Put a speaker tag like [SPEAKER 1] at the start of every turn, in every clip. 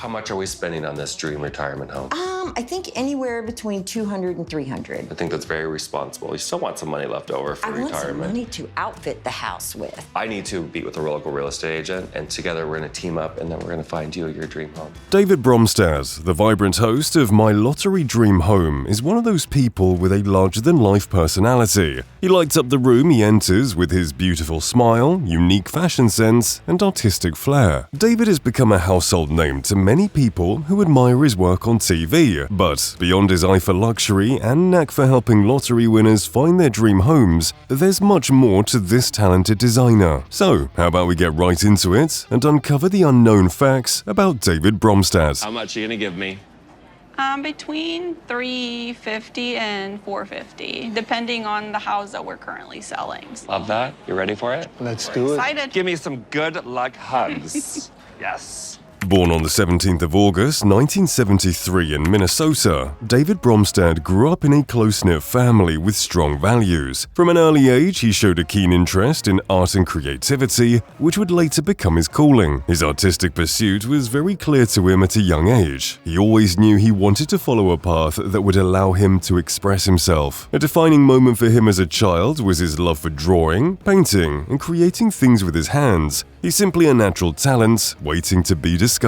[SPEAKER 1] How much are we spending on this dream retirement home?
[SPEAKER 2] I think anywhere between 200 and 300.
[SPEAKER 1] I think that's very responsible. You still want some money left over for retirement.
[SPEAKER 2] I want some money to outfit the house with.
[SPEAKER 1] I need to meet with a local real estate agent, and together we're going to team up, and then we're going to find you your dream home.
[SPEAKER 3] David Bromstad, the vibrant host of My Lottery Dream Home, is one of those people with a larger-than-life personality. He lights up the room he enters with his beautiful smile, unique fashion sense, and artistic flair. David has become a household name to many people who admire his work on TV, but beyond his eye for luxury and knack for helping lottery winners find their dream homes, there's much more to this talented designer. So, how about we get right into it and uncover the unknown facts about David Bromstad.
[SPEAKER 1] How much are you going to give me?
[SPEAKER 4] Between $350 and $450, depending on the house that we're currently selling.
[SPEAKER 1] Love that. You ready for it?
[SPEAKER 5] Let's do it.
[SPEAKER 4] Excited.
[SPEAKER 1] Give me some good luck hugs. Yes.
[SPEAKER 3] Born on the 17th of August, 1973 in Minnesota, David Bromstad grew up in a close-knit family with strong values. From an early age, he showed a keen interest in art and creativity, which would later become his calling. His artistic pursuit was very clear to him at a young age. He always knew he wanted to follow a path that would allow him to express himself. A defining moment for him as a child was his love for drawing, painting, and creating things with his hands. He's simply a natural talent waiting to be discovered.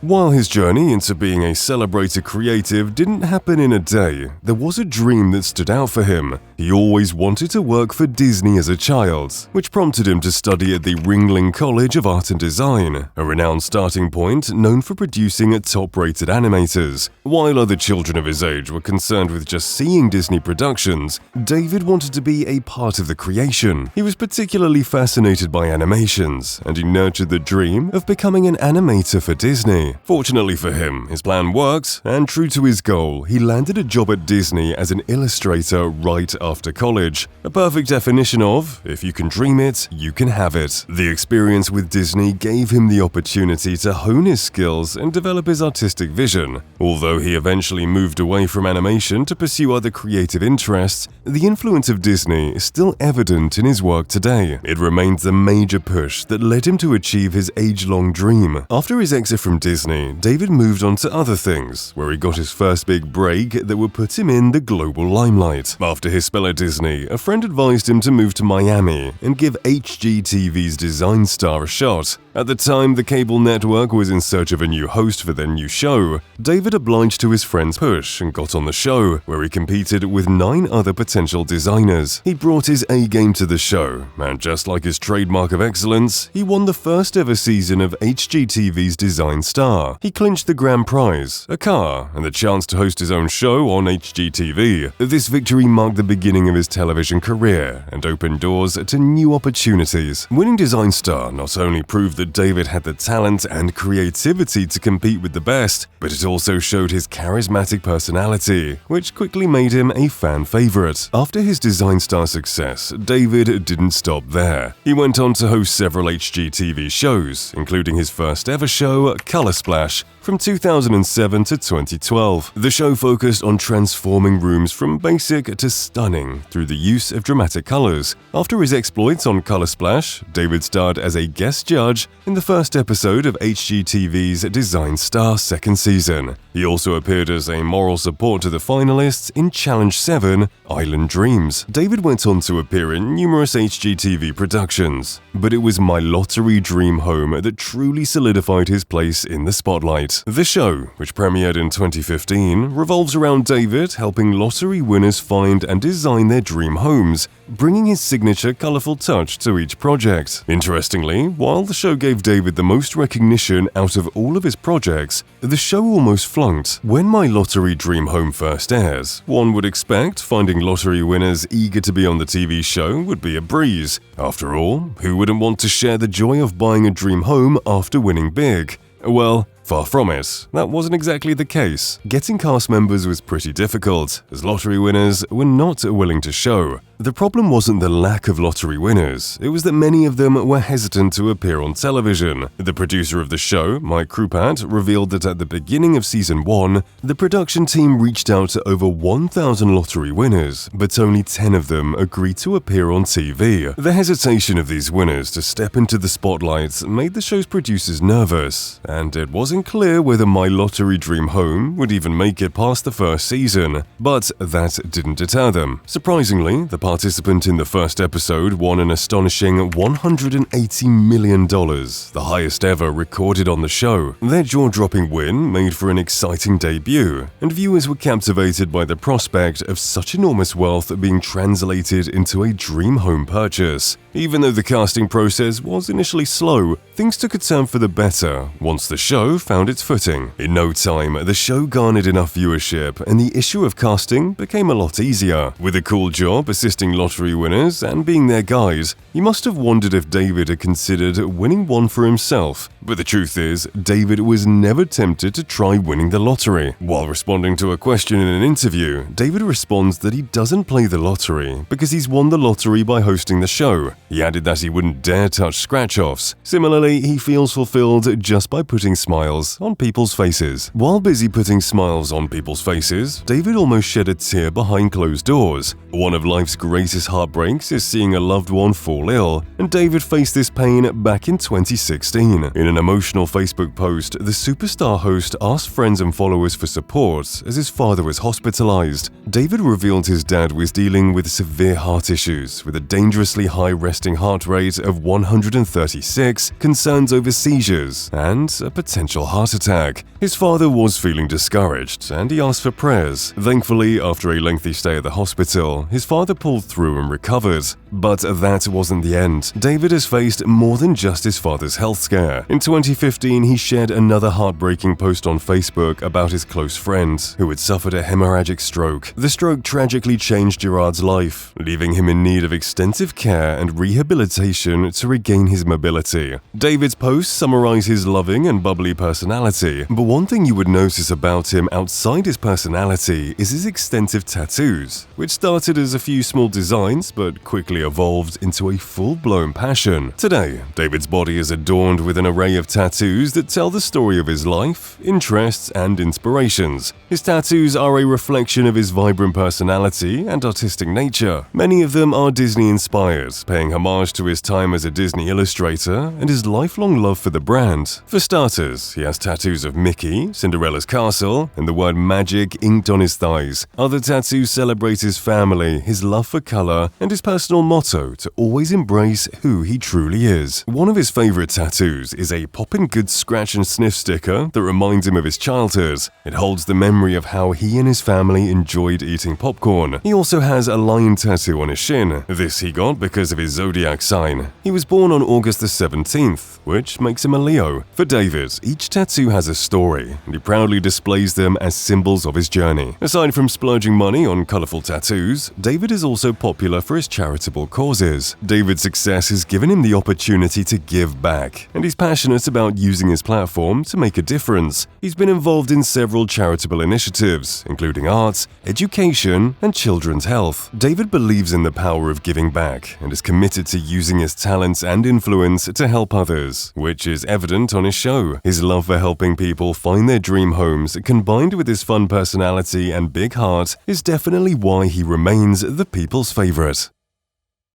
[SPEAKER 3] While his journey into being a celebrated creative didn't happen in a day, there was a dream that stood out for him. He always wanted to work for Disney as a child, which prompted him to study at the Ringling College of Art and Design, a renowned starting point known for producing top-rated animators. While other children of his age were concerned with just seeing Disney productions, David wanted to be a part of the creation. He was particularly fascinated by animations, and he nurtured the dream of becoming an animator for Disney. Fortunately for him, his plan worked, and true to his goal, he landed a job at Disney as an illustrator right after college. A perfect definition of, if you can dream it, you can have it. The experience with Disney gave him the opportunity to hone his skills and develop his artistic vision. Although he eventually moved away from animation to pursue other creative interests, the influence of Disney is still evident in his work today. It remains the major push that led him to achieve his age-long dream. After his exit from Disney, David moved on to other things, where he got his first big break that would put him in the global limelight. After his spell at Disney, a friend advised him to move to Miami and give HGTV's Design Star a shot. At the time, the cable network was in search of a new host for their new show. David obliged to his friend's push and got on the show, where he competed with 9 other potential designers. He brought his A-game to the show, and just like his trademark of excellence, he won the first ever season of HGTV's Design Star. He clinched the grand prize, a car, and the chance to host his own show on HGTV. This victory marked the beginning of his television career and opened doors to new opportunities. Winning Design Star not only proved that David had the talent and creativity to compete with the best, but it also showed his charismatic personality, which quickly made him a fan favorite. After his Design Star success, David didn't stop there. He went on to host several HGTV shows, including his first ever show, Color Splash, from 2007 to 2012. The show focused on transforming rooms from basic to stunning through the use of dramatic colors. After his exploits on Color Splash, David starred as a guest judge in the first episode of HGTV's Design Star second season. He also appeared as a moral support to the finalists in Challenge 7, Island Dreams. David went on to appear in numerous HGTV productions, but it was My Lottery Dream Home that truly solidified his place in the spotlight. The show, which premiered in 2015, revolves around David helping lottery winners find and design their dream homes, bringing his signature colorful touch to each project. Interestingly, while the show gave David the most recognition out of all of his projects, the show almost flunked. When My Lottery Dream Home first aired, one would expect finding lottery winners eager to be on the TV show would be a breeze. After all, who wouldn't want to share the joy of buying a dream home after winning big? Well, far from it. That wasn't exactly the case. Getting cast members was pretty difficult, as lottery winners were not willing to show. The problem wasn't the lack of lottery winners, it was that many of them were hesitant to appear on television. The producer of the show, Mike Krupat, revealed that at the beginning of Season 1, the production team reached out to over 1,000 lottery winners, but only 10 of them agreed to appear on TV. The hesitation of these winners to step into the spotlight made the show's producers nervous, and it wasn't unclear whether My Lottery Dream Home would even make it past the first season, but that didn't deter them. Surprisingly, the participant in the first episode won an astonishing $180 million, the highest ever recorded on the show. Their jaw-dropping win made for an exciting debut, and viewers were captivated by the prospect of such enormous wealth being translated into a dream home purchase. Even though the casting process was initially slow, things took a turn for the better once the show found its footing. In no time, the show garnered enough viewership and the issue of casting became a lot easier. With a cool job assisting lottery winners and being their guide, you must have wondered if David had considered winning one for himself. But the truth is, David was never tempted to try winning the lottery. While responding to a question in an interview, David responds that he doesn't play the lottery because he's won the lottery by hosting the show. He added that he wouldn't dare touch scratch-offs. Similarly, he feels fulfilled just by putting smiles on people's faces. While busy putting smiles on people's faces, David almost shed a tear behind closed doors. One of life's greatest heartbreaks is seeing a loved one fall ill, and David faced this pain back in 2016. In an emotional Facebook post, the superstar host asked friends and followers for support as his father was hospitalized. David revealed his dad was dealing with severe heart issues, with a dangerously high resting heart rate of 136, concerns over seizures, and a potential heart attack. His father was feeling discouraged, and he asked for prayers. Thankfully, after a lengthy stay at the hospital, his father pulled through and recovered. But that wasn't the end. David has faced more than just his father's health scare. In 2015, he shared another heartbreaking post on Facebook about his close friend, who had suffered a hemorrhagic stroke. The stroke tragically changed Gerard's life, leaving him in need of extensive care and rehabilitation to regain his mobility. David's post summarized his loving and bubbly personality, but one thing you would notice about him outside his personality is his extensive tattoos, which started as a few small designs but quickly evolved into a full-blown passion. Today, David's body is adorned with an array of tattoos that tell the story of his life, interests, and inspirations. His tattoos are a reflection of his vibrant personality and artistic nature. Many of them are Disney-inspired, paying homage to his time as a Disney illustrator and his lifelong love for the brand. For starters, he has tattoos of Mickey, Cinderella's castle, and the word magic inked on his thighs. Other tattoos celebrate his family, his love for color, and his personal motto to always embrace who he truly is. One of his favorite tattoos is a Poppin' Good scratch and sniff sticker that reminds him of his childhood. It holds the memory of how he and his family enjoyed eating popcorn. He also has a lion tattoo on his shin. This he got because of his zodiac sign. He was born on August the 17th, which makes him a Leo. For David, each tattoo has a story, and he proudly displays them as symbols of his journey. Aside from splurging money on colorful tattoos, David is also popular for his charitable causes. David's success has given him the opportunity to give back, and he's passionate about using his platform to make a difference. He's been involved in several charitable initiatives, including arts, education, and children's health. David believes in the power of giving back and is committed to using his talents and influence to help others, which is evident on his show. His love for helping people find their dream homes, combined with his fun personality and big heart, is definitely why he remains the people's favorite.